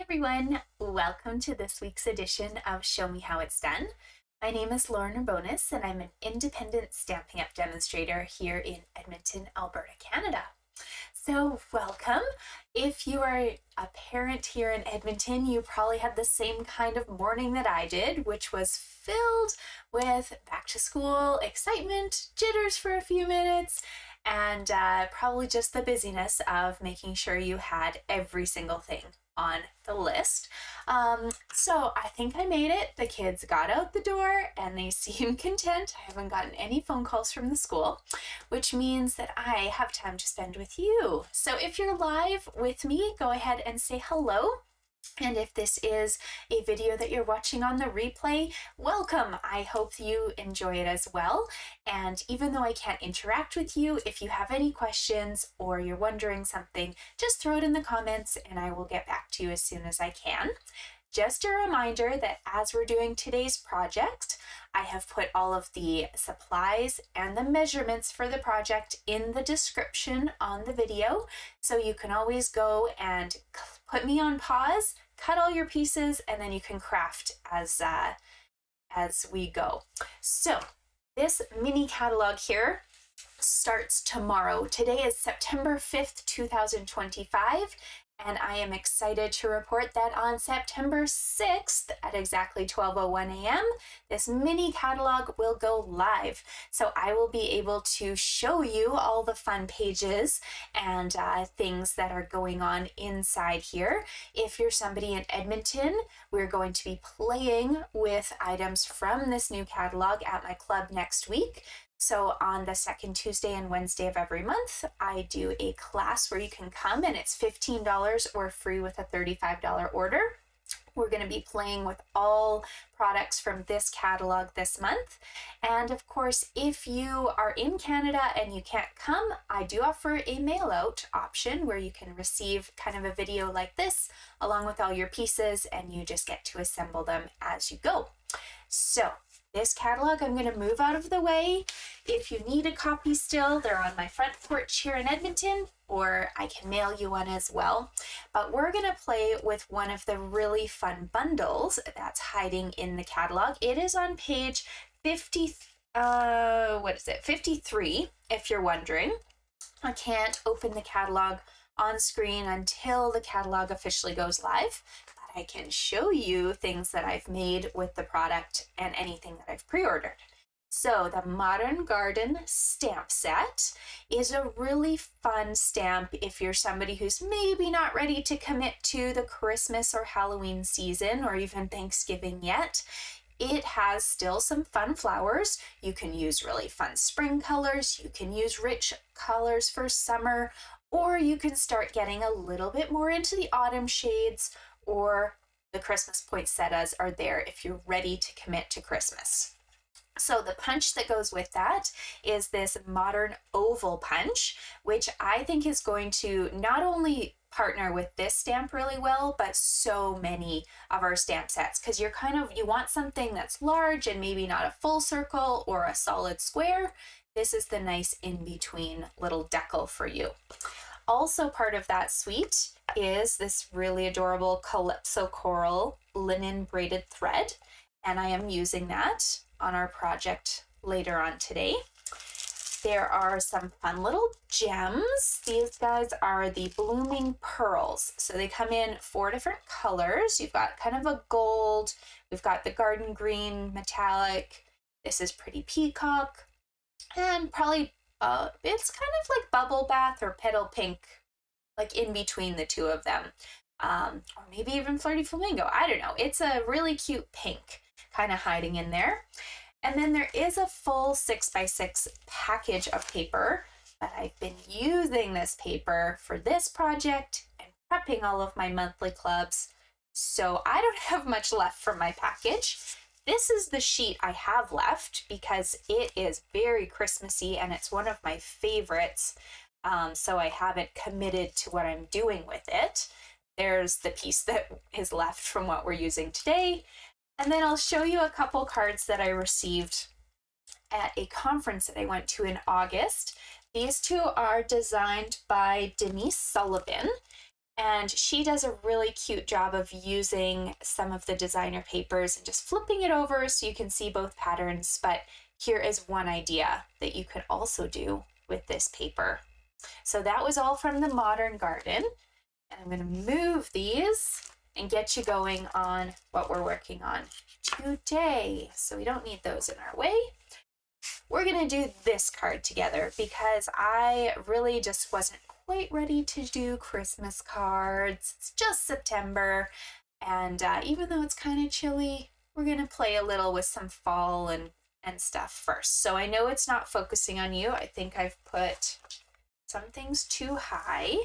everyone, welcome to this week's edition of Show Me How It's Done. My name is Lauren Urbonis and I'm an independent Stampin' Up! Demonstrator here in Edmonton, Alberta, Canada. So welcome. If you are a parent here in Edmonton, you probably had the same kind of morning that I did, which was filled with back to school excitement, jitters for a few minutes, and probably just the busyness of making sure you had every single thing on the list. So I think I made it. The kids got out the door and they seem content. I haven't gotten any phone calls from the school, which means that I have time to spend with you. So if you're live with me, go ahead and say hello. And if this is a video that you're watching on the replay, welcome. I hope you enjoy it as well. And even though I can't interact with you, if you have any questions or you're wondering something, just throw it in the comments and I will get back to you as soon as I can. Just a reminder that as we're doing today's project, I have put all of the supplies and the measurements for the project in the description on the video. So you can always go and put me on pause, cut all your pieces, and then you can craft as we go. So this mini catalog here starts tomorrow. Today is September 5th, 2025. And I am excited to report that on September 6th at exactly 12:01 a.m., this mini catalog will go live. So I will be able to show you all the fun pages and things that are going on inside here. If you're somebody in Edmonton, we're going to be playing with items from this new catalog at my club next week. So on the second Tuesday and Wednesday of every month, I do a class where you can come and it's $15 or free with a $35 order. We're going to be playing with all products from this catalog this month. And of course, if you are in Canada and you can't come, I do offer a mail out option where you can receive kind of a video like this along with all your pieces and you just get to assemble them as you go. So this catalog, I'm going to move out of the way. If you need a copy still, they're on my front porch here in Edmonton, or I can mail you one as well. But we're going to play with one of the really fun bundles that's hiding in the catalog. It is on page 53, if you're wondering. I can't open the catalog on screen until the catalog officially goes live. I can show you things that I've made with the product and anything that I've pre-ordered. So the Modern Garden stamp set is a really fun stamp if you're somebody who's maybe not ready to commit to the Christmas or Halloween season or even Thanksgiving yet. It has still some fun flowers. You can use really fun spring colors. You can use rich colors for summer, or you can start getting a little bit more into the autumn shades, or the Christmas poinsettias are there if you're ready to commit to Christmas. So the punch that goes with that is this modern oval punch, which I think is going to not only partner with this stamp really well, but so many of our stamp sets, because you want something that's large and maybe not a full circle or a solid square. This is the nice in-between little decal for you. Also part of that suite is this really adorable Calypso Coral linen braided thread, and I am using that on our project later on today. There are some fun little gems. These guys are the blooming pearls. So they come in 4 different colors. You've got kind of a gold, we've got the garden green metallic, this is pretty peacock, and probably it's kind of like bubble bath or petal pink, like in between the two of them, or maybe even flirty flamingo. I don't know. It's a really cute pink kind of hiding in there. And then there is a full 6x6 package of paper, but I've been using this paper for this project and prepping all of my monthly clubs, so I don't have much left from my package. This is the sheet I have left because it is very Christmassy and it's one of my favorites. So I haven't committed to what I'm doing with it. There's the piece that is left from what we're using today. And then I'll show you a couple cards that I received at a conference that I went to in August. These two are designed by Denise Sullivan. And she does a really cute job of using some of the designer papers and just flipping it over so you can see both patterns. But here is one idea that you could also do with this paper. So that was all from the Modern Garden. And I'm going to move these and get you going on what we're working on today. So we don't need those in our way. We're going to do this card together because I really just wasn't quite ready to do Christmas cards. It's just September, and even though it's kind of chilly, we're going to play a little with some fall and stuff first. So I know it's not focusing on you. I think I've put some things too high.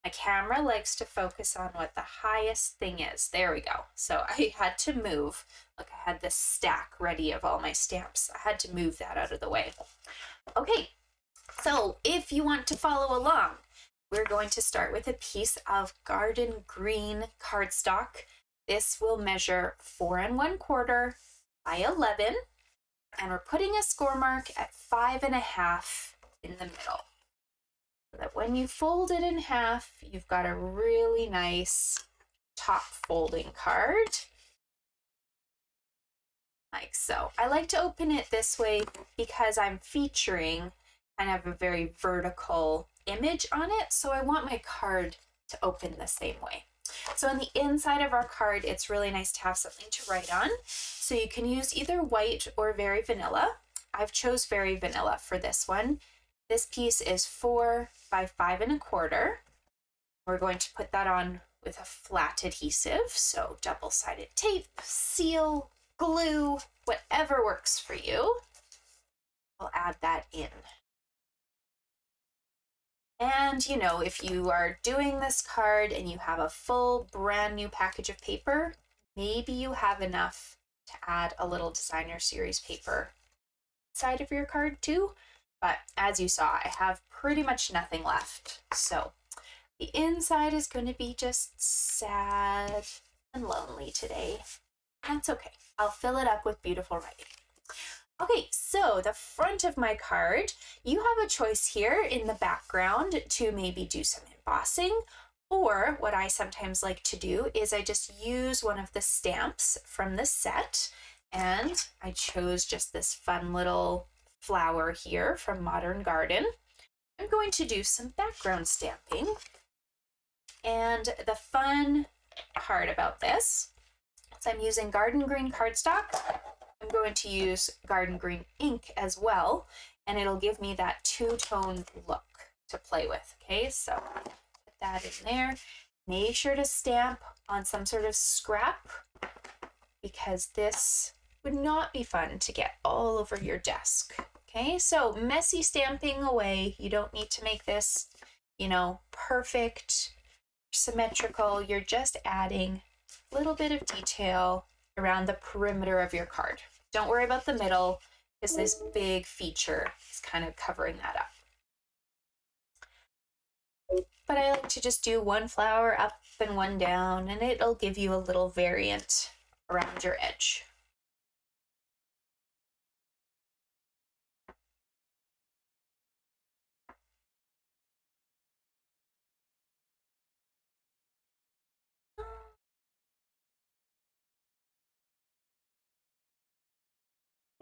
My camera likes to focus on what the highest thing is. There we go. So I had to move. Look, I had this stack ready of all my stamps. I had to move that out of the way. Okay, so if you want to follow along, we're going to start with a piece of garden green cardstock. This will measure 4 1/4 by 11, and we're putting a score mark at 5 1/2 in the middle. So that when you fold it in half, you've got a really nice top folding card. Like so. I like to open it this way because I'm featuring kind of a very vertical image on it. So I want my card to open the same way. So on the inside of our card, it's really nice to have something to write on. So you can use either white or very vanilla. I've chose very vanilla for this one. This piece is 4 by 5 1/4. We're going to put that on with a flat adhesive. So double-sided tape, seal, glue, whatever works for you. We'll add that in. And you know, if you are doing this card and you have a full brand new package of paper, maybe you have enough to add a little designer series paper inside of your card too. But as you saw, I have pretty much nothing left. So the inside is going to be just sad and lonely today. That's okay. I'll fill it up with beautiful writing. Okay, so the front of my card, you have a choice here in the background to maybe do some embossing, or what I sometimes like to do is I just use one of the stamps from the set, and I chose just this fun little flower here from Modern Garden. I'm going to do some background stamping, and the fun part about this is I'm using garden green cardstock. I'm going to use garden green ink as well, and it'll give me that two-tone look to play with. Okay, so put that in there. Make sure to stamp on some sort of scrap because this would not be fun to get all over your desk. Okay, so messy stamping away. You don't need to make this, you know, perfect, symmetrical. You're just adding a little bit of detail around the perimeter of your card. Don't worry about the middle because this big feature is kind of covering that up. But I like to just do one flower up and one down, and it'll give you a little variant around your edge.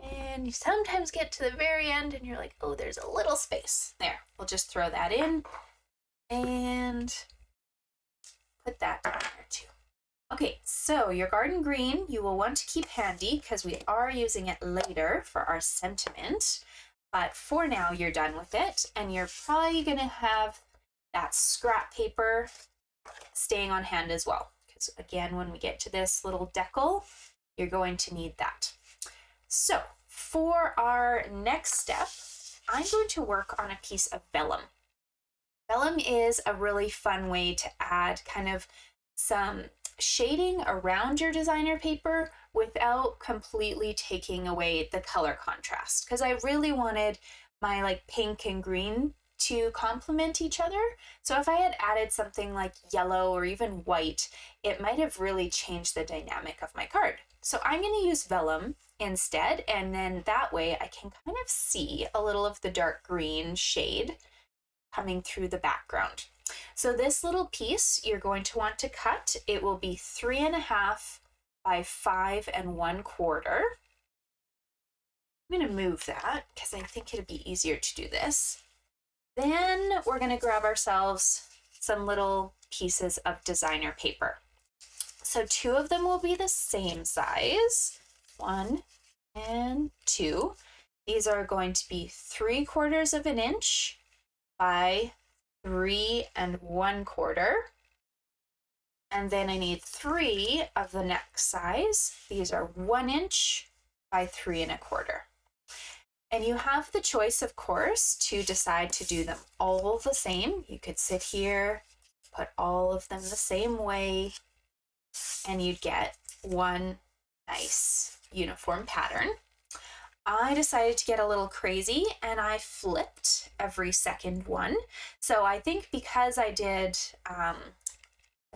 And you sometimes get to the very end and you're like, oh, there's a little space. There, we'll just throw that in and put that down there too. Okay, so your garden green, you will want to keep handy because we are using it later for our sentiment. But for now, you're done with it, and you're probably gonna have that scrap paper staying on hand as well. Because again, when we get to this little decal, you're going to need that. So for our next step, I'm going to work on a piece of vellum. Vellum is a really fun way to add kind of some shading around your designer paper without completely taking away the color contrast. Because I really wanted my like pink and green to complement each other. So if I had added something like yellow or even white, it might have really changed the dynamic of my card. So I'm going to use vellum instead, and then that way I can kind of see a little of the dark green shade coming through the background. So this little piece you're going to want to cut. It will be 3.5 by 5 1/4. I'm going to move that because I think it'd be easier to do this. Then we're going to grab ourselves some little pieces of designer paper. So 2 of them will be the same size, 1 and 2. These are going to be 3/4 inch by 3 1/4. And then I need 3 of the next size. These are 1 inch by 3 1/4. And you have the choice, of course, to decide to do them all the same. You could sit here, put all of them the same way, and you'd get one nice uniform pattern. I decided to get a little crazy and I flipped every second one. So I think because I did the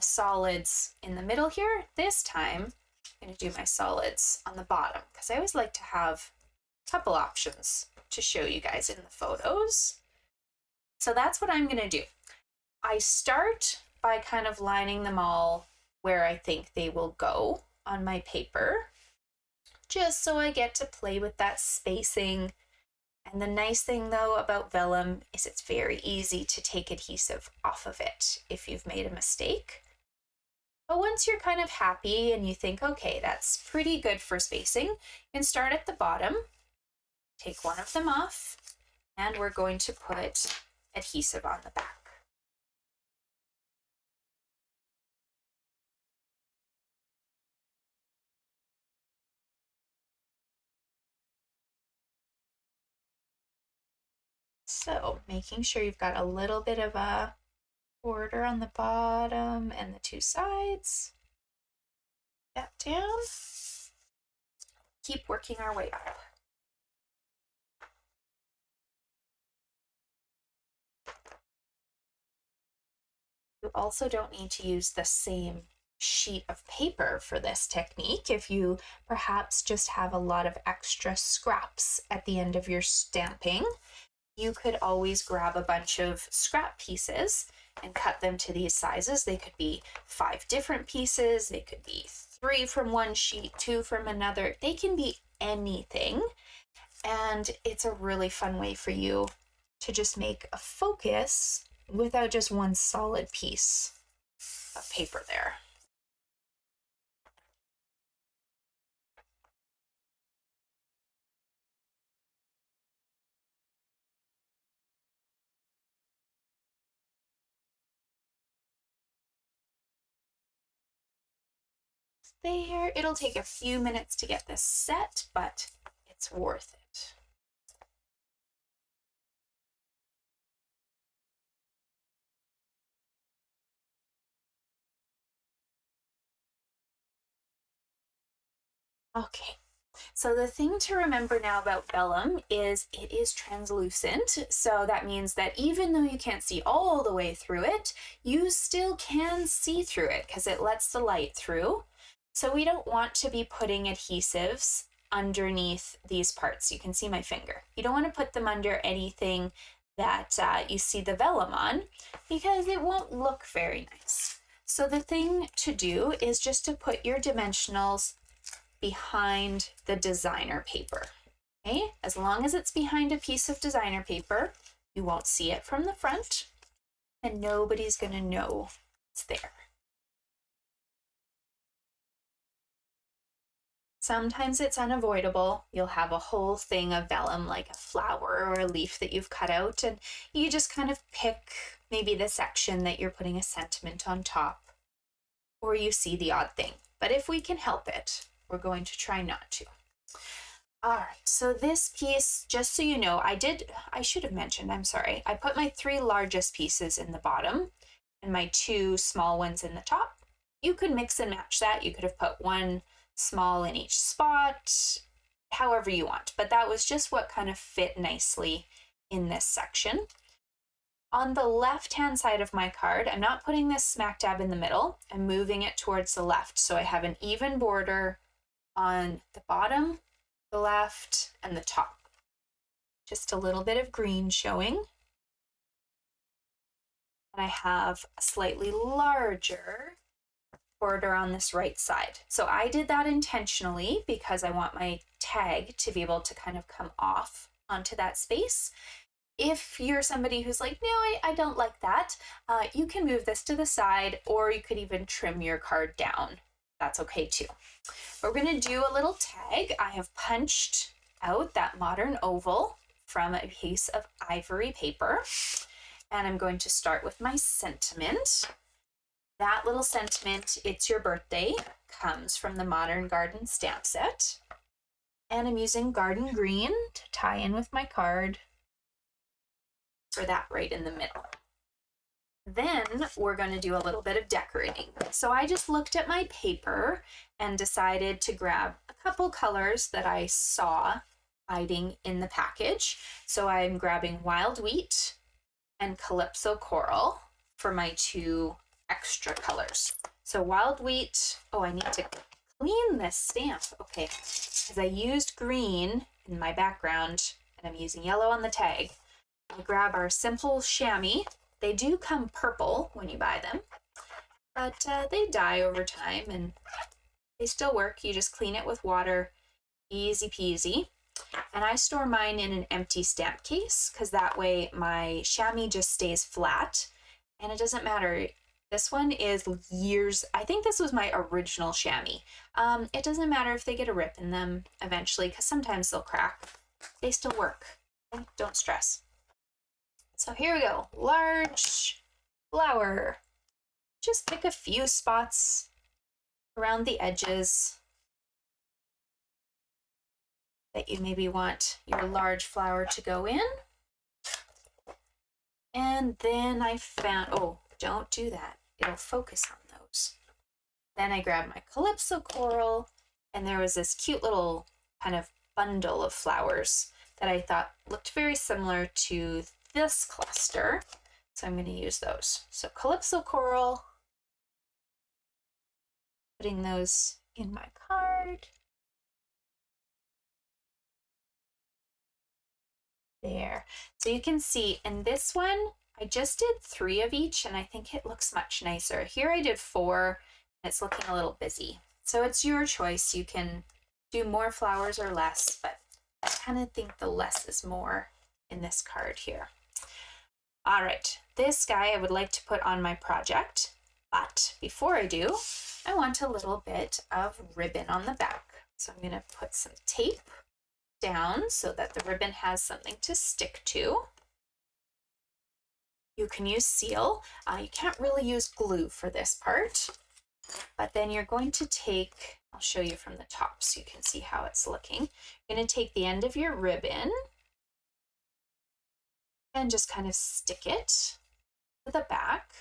solids in the middle here, this time I'm going to do my solids on the bottom because I always like to have couple options to show you guys in the photos. So that's what I'm going to do. I start by kind of lining them all where I think they will go on my paper, just so I get to play with that spacing. And the nice thing though about vellum is it's very easy to take adhesive off of it if you've made a mistake. But once you're kind of happy and you think, okay, that's pretty good for spacing, you can start at the bottom. Take one of them off, and we're going to put adhesive on the back. So making sure you've got a little bit of a border on the bottom and the 2 sides. That down. Keep working our way up. You also don't need to use the same sheet of paper for this technique. If you perhaps just have a lot of extra scraps at the end of your stamping, you could always grab a bunch of scrap pieces and cut them to these sizes. They could be 5 different pieces, they could be 3 from one sheet, 2 from another. They can be anything, and it's a really fun way for you to just make a focus without just one solid piece of paper there. There, it'll take a few minutes to get this set, but it's worth it. Okay, so the thing to remember now about vellum is it is translucent. So that means that even though you can't see all the way through it, you still can see through it because it lets the light through. So we don't want to be putting adhesives underneath these parts. You can see my finger. You don't want to put them under anything that you see the vellum on because it won't look very nice. So the thing to do is just to put your dimensionals behind the designer paper. Okay, as long as it's behind a piece of designer paper, you won't see it from the front and nobody's going to know it's there. Sometimes it's unavoidable. You'll have a whole thing of vellum, like a flower or a leaf that you've cut out, and you just kind of pick maybe the section that you're putting a sentiment on top, or you see the odd thing. But if we can help it, we're going to try not to. All right, so this piece, just so you know, I should have mentioned, I'm sorry, I put my 3 largest pieces in the bottom and my 2 small ones in the top. You could mix and match that. You could have put 1 small in each spot, however you want, but that was just what kind of fit nicely in this section. On the left-hand side of my card, I'm not putting this smack dab in the middle. I'm moving it towards the left, so I have an even border on the bottom, the left, and the top. Just a little bit of green showing. and I have a slightly larger border on this right side. So I did that intentionally because I want my tag to be able to kind of come off onto that space. If you're somebody who's like, no, I don't like that, you can move this to the side, or you could even trim your card down. That's okay too. We're going to do a little tag. I have punched out that modern oval from a piece of ivory paper, and I'm going to start with my sentiment. That little sentiment, "It's your birthday," comes from the Modern Garden stamp set. And I'm using garden green to tie in with my card for that right in the middle. Then we're going to do a little bit of decorating. So I just looked at my paper and decided to grab a couple colors that I saw hiding in the package. So I'm grabbing Wild Wheat and Calypso Coral for my two extra colors. So Wild Wheat, oh, I need to clean this stamp, okay, because I used green in my background and I'm using yellow on the tag. I'll grab our simple chamois. They do come purple when you buy them, but they die over time and they still work. You just clean it with water, easy peasy. And I store mine in an empty stamp case because that way my chamois just stays flat and it doesn't matter. This one is years, I think this was my original chamois. It doesn't matter if they get a rip in them eventually because sometimes they'll crack. They still work. Okay? Don't stress. So here we go, large flower. Just pick a few spots around the edges that you maybe want your large flower to go in. And then I found, oh, don't do that. It'll focus on those. Then I grabbed my Calypso Coral, and there was this cute little kind of bundle of flowers that I thought looked very similar to this cluster. So I'm going to use those. So Calypso Coral, putting those in my card. There. So you can see in this one, I just did 3 of each and I think it looks much nicer. Here I did 4 and it's looking a little busy. So it's your choice. You can do more flowers or less, but I kind of think the less is more in this card here. All right, this guy I would like to put on my project, but before I do, I want a little bit of ribbon on the back. So I'm going to put some tape down so that the ribbon has something to stick to. You can use seal. You can't really use glue for this part, but then you're going to take, I'll show you from the top so you can see how it's looking. You're going to take the end of your ribbon and just kind of stick it to the back.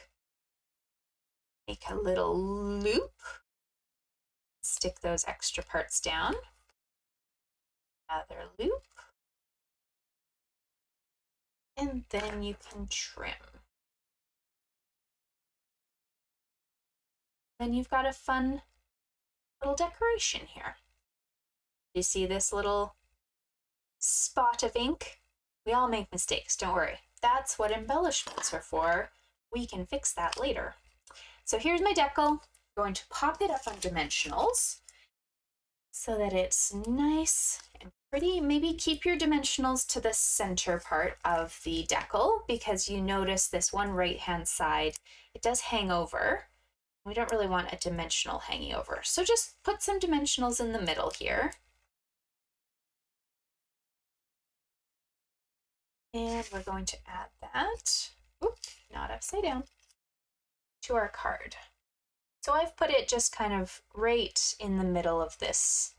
Make a little loop. Stick those extra parts down. Another loop. And then you can trim. Then you've got a fun little decoration here. You see this little spot of ink? We all make mistakes, don't worry. That's what embellishments are for. We can fix that later. So here's my decal. I'm going to pop it up on dimensionals so that it's nice and pretty. Maybe keep your dimensionals to the center part of the decal because you notice this one right-hand side, it does hang over. We don't really want a dimensional hanging over. So just put some dimensionals in the middle here. And we're going to add that, not upside down, to our card. So I've put it just kind of right in the middle of this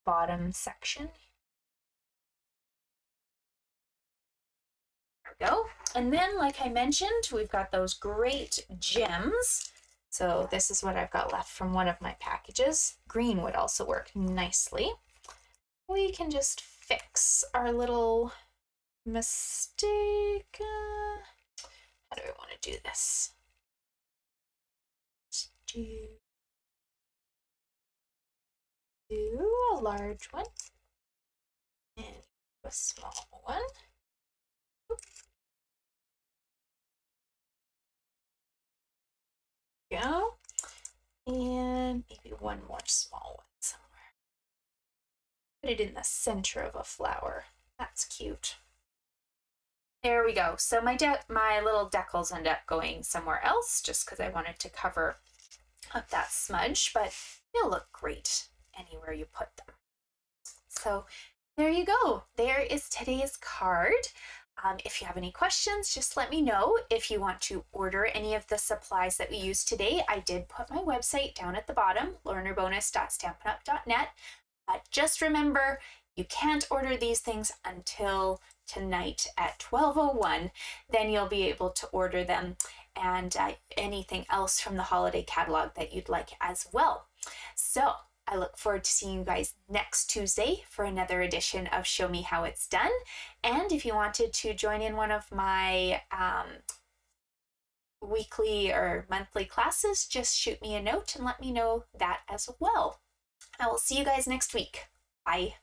bottom section. There we go. And then, like I mentioned, we've got those great gems. So this is what I've got left from one of my packages. Green would also work nicely. We can just fix our little mistake. How do I want to do this? Let's do a large one and a small one. go. And maybe one more small one somewhere. Put it in the center of a flower. That's cute. There we go. So my little decals end up going somewhere else just because I wanted to cover up that smudge, but they'll look great anywhere you put them. So there you go. There is today's card. If you have any questions, just let me know. If you want to order any of the supplies that we used today, I did put my website down at the bottom, laurenerbonus.stampinup.net. But just remember, you can't order these things until tonight at 12:01. Then you'll be able to order them and anything else from the holiday catalog that you'd like as well. So I look forward to seeing you guys next Tuesday for another edition of Show Me How It's Done. And if you wanted to join in one of my weekly or monthly classes, just shoot me a note and let me know that as well. I will see you guys next week. Bye.